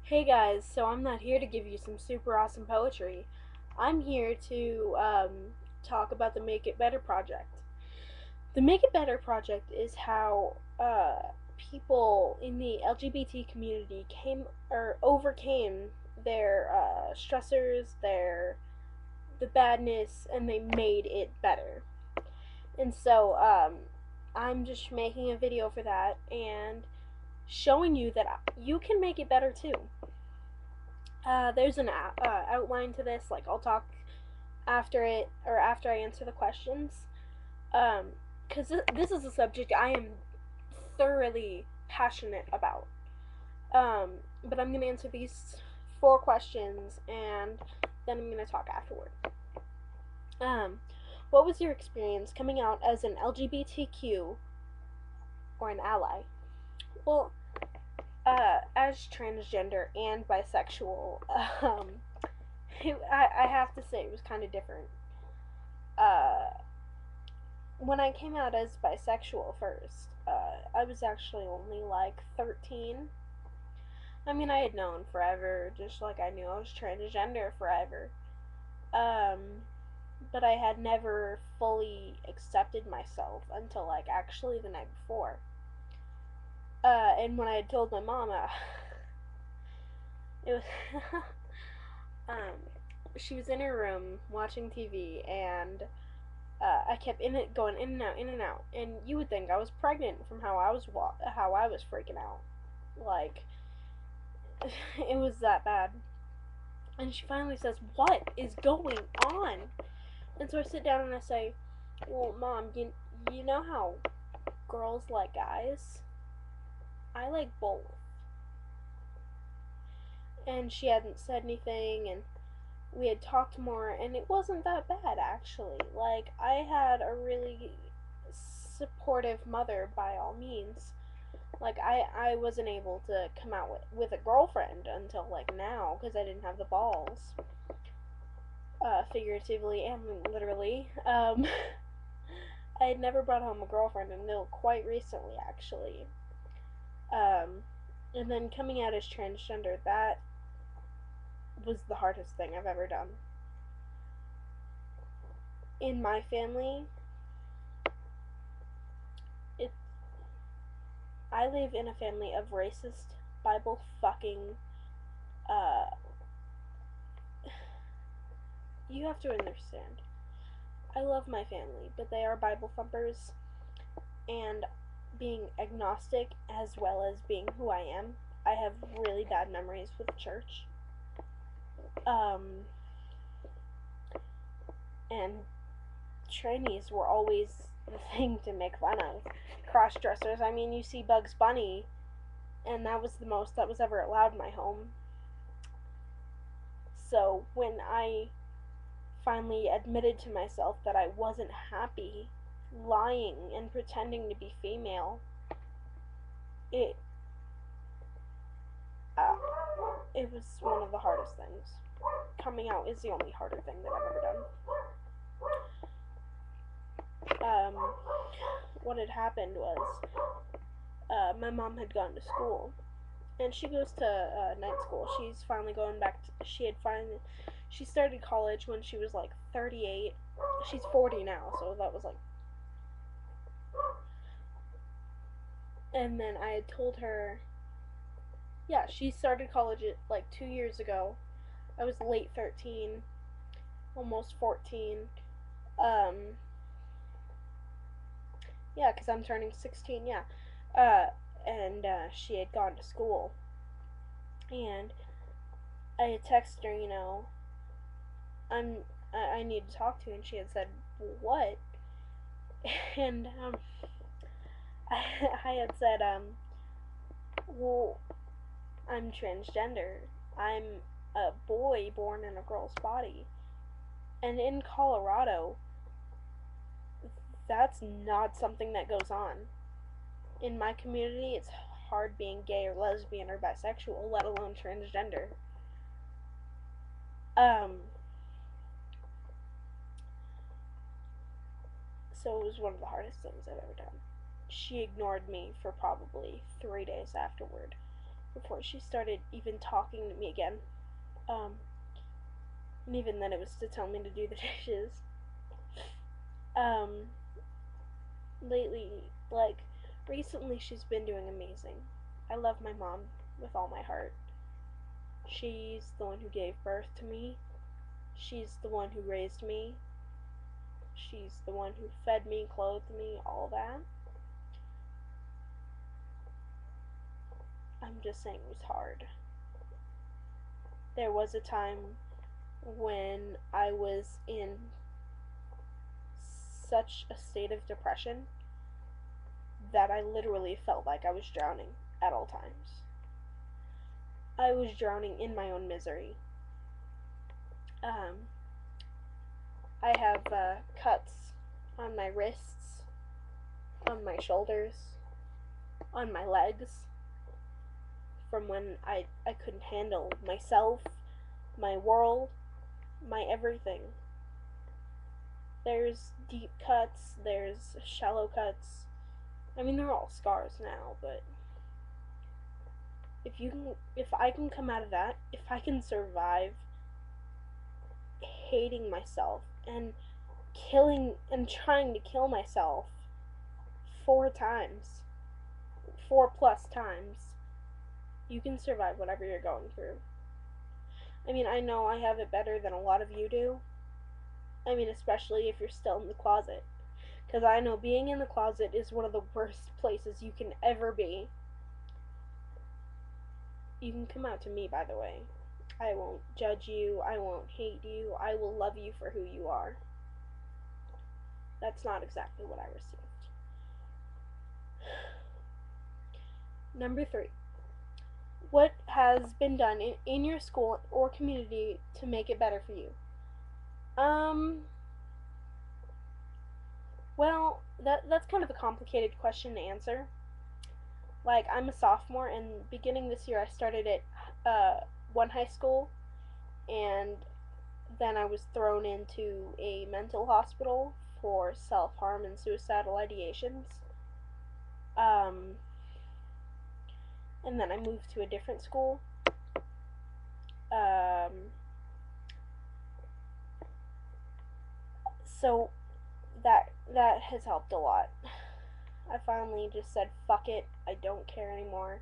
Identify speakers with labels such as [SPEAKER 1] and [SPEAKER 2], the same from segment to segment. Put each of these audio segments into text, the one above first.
[SPEAKER 1] Hey guys, so I'm not here to give you some super awesome poetry. I'm here to talk about the Make It Better project. The Make It Better project is how people in the LGBT community came or overcame their stressors, the badness, and they made it better. And so I'm just making a video for that and showing you that you can make it better too. There's an outline to this. Like I'll talk after it or after I answer the questions. Because this is a subject I am thoroughly passionate about. But I'm gonna answer these four questions and then I'm gonna talk afterward. Um, what was your experience coming out as an LGBTQ or an ally? Well, as transgender and bisexual, I have to say it was kind of different. Uh, when I came out as bisexual first, I was actually only like 13. I mean, I had known forever, just like I knew I was transgender forever. Um, but I had never fully accepted myself until like actually the night before. And when I had told my mom, it was um, she was in her room watching TV, and I kept going in and out, in and out, and you would think I was pregnant from how I was freaking out, like it was that bad. And she finally says, "What is going on?" And so I sit down and I say, "Well, Mom, you know how girls like guys? I like both." And she hadn't said anything, and we had talked more, and it wasn't that bad actually. Like I had a really supportive mother by all means. Like I wasn't able to come out with a girlfriend until like now because I didn't have the balls, figuratively and literally. I had never brought home a girlfriend until quite recently actually. Um, and then coming out as transgender, that was the hardest thing I've ever done. In my family, it I live in a family of racist Bible fucking uh you have to understand. I love my family, but they are Bible thumpers, and being agnostic as well as being who I am, I have really bad memories with the church. Um and trainees were always the thing to make fun of. Cross dressers. I mean, you see Bugs Bunny, and that was the most that was ever allowed in my home. So when I finally admitted to myself that I wasn't happy lying and pretending to be female, it uh, it was one of the hardest things. Coming out is the only harder thing that I've ever done. What had happened was my mom had gone to school, and she goes to night school. She's finally going back. She started college when she was like 38. She's 40 now, so that was like. And then I had told her, yeah, she started college like 2 years ago. I was late 13, almost 14. Um, yeah, because I'm turning 16, yeah. Uh, and she had gone to school. And I had texted her, I'm, I need to talk to you. And she had said, what? And I had said, well, I'm transgender. I'm a boy born in a girl's body. And in Colorado, that's not something that goes on. In my community, it's hard being gay or lesbian or bisexual, let alone transgender. Um, so it was one of the hardest things I've ever done. She ignored me for probably 3 days afterward. before she started even talking to me again. Um, and even then, it was to tell me to do the dishes. Um, lately, like, recently, she's been doing amazing. I love my mom with all my heart. She's the one who gave birth to me. She's the one who raised me. She's the one who fed me, clothed me, all that. I'm just saying it was hard. There was a time when I was in such a state of depression that I literally felt like I was drowning at all times. I was drowning in my own misery. Um, I have cuts on my wrists, on my shoulders, on my legs from when I couldn't handle myself, my world, my everything. There's deep cuts, there's shallow cuts. I mean, they're all scars now, but if I can come out of that, if I can survive hating myself and killing and trying to kill myself 4 times, 4+ times, you can survive whatever you're going through. I mean, I know I have it better than a lot of you do. I mean, especially if you're still in the closet. Because I know being in the closet is one of the worst places you can ever be. You can come out to me, by the way. I won't judge you. I won't hate you. I will love you for who you are. That's not exactly what I received. Number 3. What has been done in your school or community to make it better for you? Well, that's kind of a complicated question to answer. Like, I'm a sophomore, and beginning this year, I started at one high school, and then I was thrown into a mental hospital for self-harm and suicidal ideations. Um, and then I moved to a different school. So that has helped a lot. I finally just said fuck it, I don't care anymore,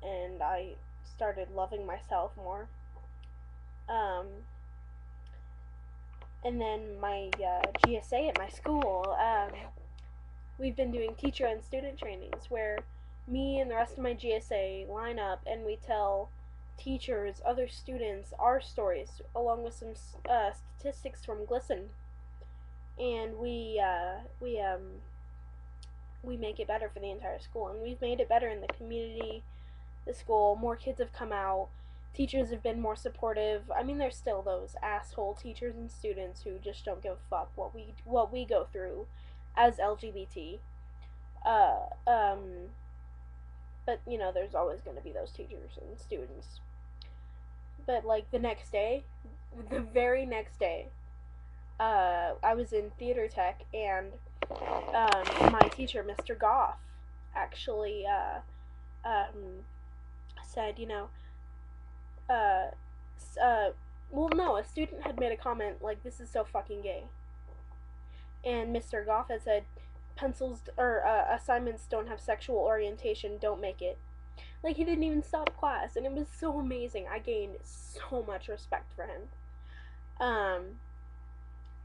[SPEAKER 1] and I started loving myself more. Um, and then my GSA at my school, we've been doing teacher and student trainings where me and the rest of my GSA line up and we tell teachers, other students, our stories, along with some statistics from GLSEN, and we make it better for the entire school, and we've made it better in the community, the school. More kids have come out. Teachers have been more supportive. I mean, there's still those asshole teachers and students who just don't give a fuck what we go through as LGBT. Uh, um, but you know, there's always going to be those teachers and students. But like the next day, the very next day, I was in theater tech, and my teacher, Mr. Goff, actually said, you know, uh, well, no, a student had made a comment like, "This is so fucking gay," and Mr. Goff had said, "Pencils or assignments don't have sexual orientation. Don't make it." Like, he didn't even stop class, and it was so amazing. I gained so much respect for him.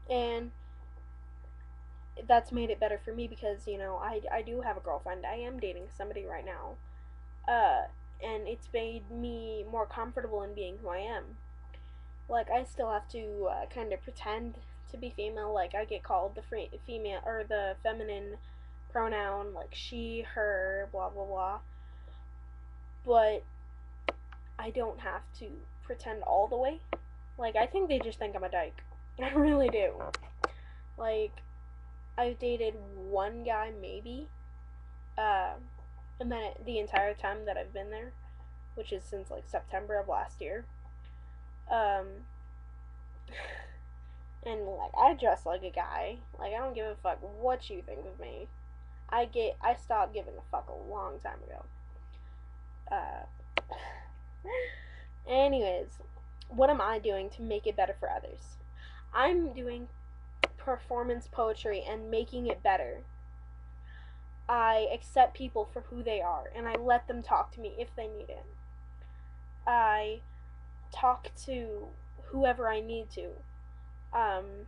[SPEAKER 1] And that's made it better for me because, you know, I do have a girlfriend. I am dating somebody right now. And it's made me more comfortable in being who I am. Like, I still have to kind of pretend to be female. Like, I get called the female or the feminine pronoun, like she, her, blah blah blah. But I don't have to pretend all the way. Like, I think they just think I'm a dyke. I really do. Like, I've dated one guy maybe, and then the entire time that I've been there, which is since like September of last year, um, and like I dress like a guy. Like, I don't give a fuck what you think of me. I stopped giving a fuck a long time ago. Anyways, what am I doing to make it better for others? I'm doing performance poetry and making it better. I accept people for who they are and I let them talk to me if they need it. I talk to whoever I need to. Um,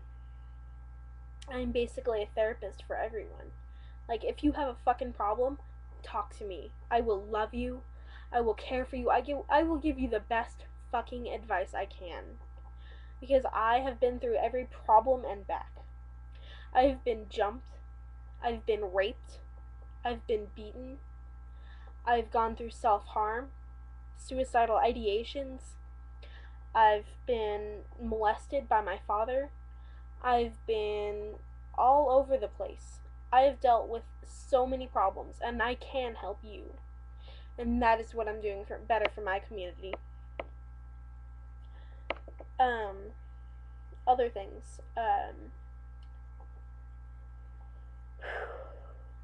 [SPEAKER 1] I'm basically a therapist for everyone. Like, if you have a fucking problem, talk to me. I will love you. I will care for you. I will give you the best fucking advice I can. Because I have been through every problem and back. I've been jumped. I've been raped. I've been beaten. I've gone through self-harm, suicidal ideations. I've been molested by my father. I've been all over the place. I have dealt with so many problems, and I can help you. And that is what I'm doing for better for my community. Other things.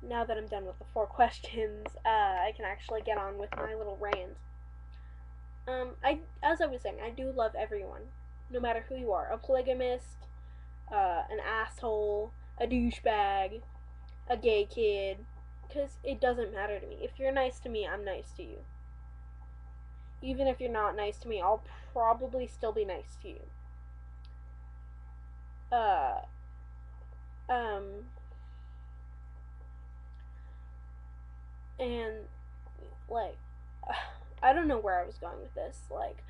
[SPEAKER 1] Now that I'm done with the 4 questions, I can actually get on with my little rant. As I was saying, I do love everyone, no matter who you are. A polygamist, an asshole, a douchebag, a gay kid, because it doesn't matter to me. If you're nice to me, I'm nice to you. Even if you're not nice to me, I'll probably still be nice to you. And, like, I don't know where I was going with this. Like,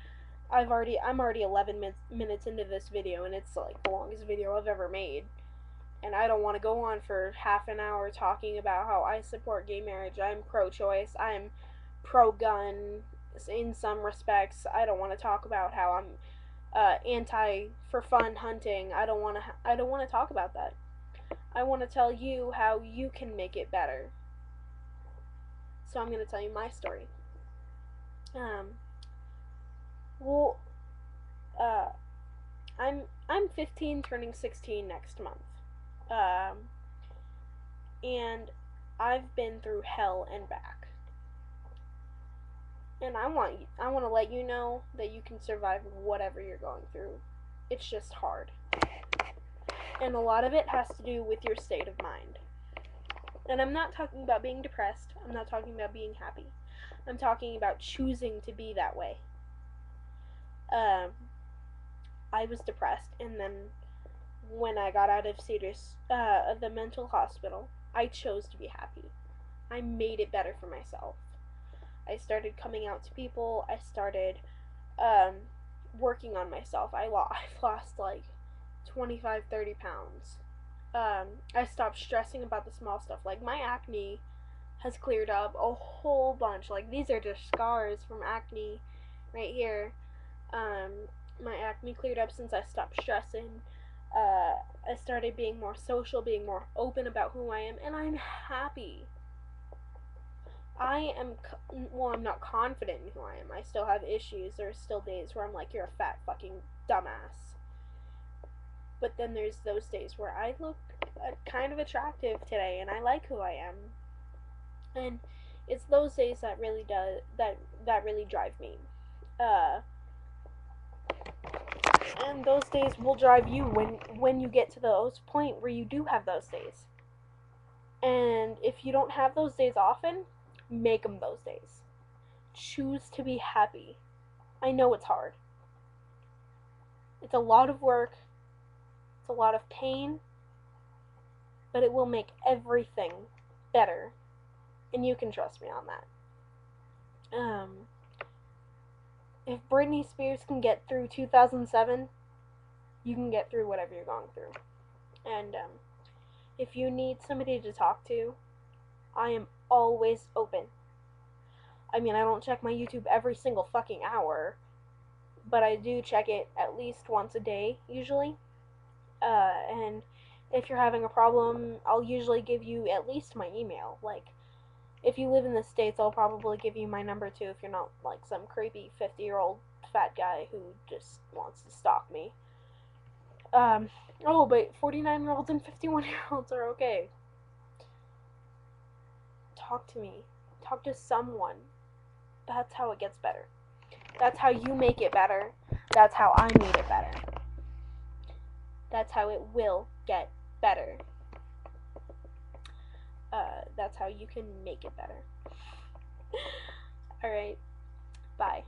[SPEAKER 1] I'm already 11 minutes into this video, and it's, like, the longest video I've ever made. And I don't want to go on for half an hour talking about how I support gay marriage. I'm pro-choice. I'm pro-gun in some respects. I don't want to talk about how I'm anti for fun hunting. I don't want to talk about that. I want to tell you how you can make it better. So I'm going to tell you my story. Well, I'm 15, turning 16 next month. And I've been through hell and back. And I want to let you know that you can survive whatever you're going through. It's just hard. And a lot of it has to do with your state of mind. And I'm not talking about being depressed. I'm not talking about being happy. I'm talking about choosing to be that way. I was depressed, and then when I got out of the mental hospital, I chose to be happy. I made it better for myself. I started coming out to people. I started working on myself. I've lost like 25, 30 pounds. I stopped stressing about the small stuff. Like, my acne has cleared up a whole bunch. Like, these are just scars from acne right here. My acne cleared up since I stopped stressing. I started being more social, being more open about who I am, and I'm happy. I'm not confident in who I am. I still have issues. There's still days where I'm like, you're a fat fucking dumbass. But then there's those days where I look kind of attractive today, and I like who I am. And it's those days that really drive me. And those days will drive you when you get to those point where you do have those days. And if you don't have those days often, make them those days. Choose to be happy. I know it's hard. It's a lot of work. It's a lot of pain. But it will make everything better. And you can trust me on that. If Britney Spears can get through 2007, you can get through whatever you're going through. And if you need somebody to talk to, I am always open. I mean, I don't check my YouTube every single fucking hour, but I do check it at least once a day, usually. And if you're having a problem, I'll usually give you at least my email. Like, if you live in the States, I'll probably give you my number too if you're not like some creepy 50-year-old fat guy who just wants to stalk me. Oh, but 49-year-olds and 51-year-olds are okay. Talk to me. Talk to someone. That's how it gets better. That's how you make it better. That's how I made it better. That's how it will get better. That's how you can make it better. Alright, bye.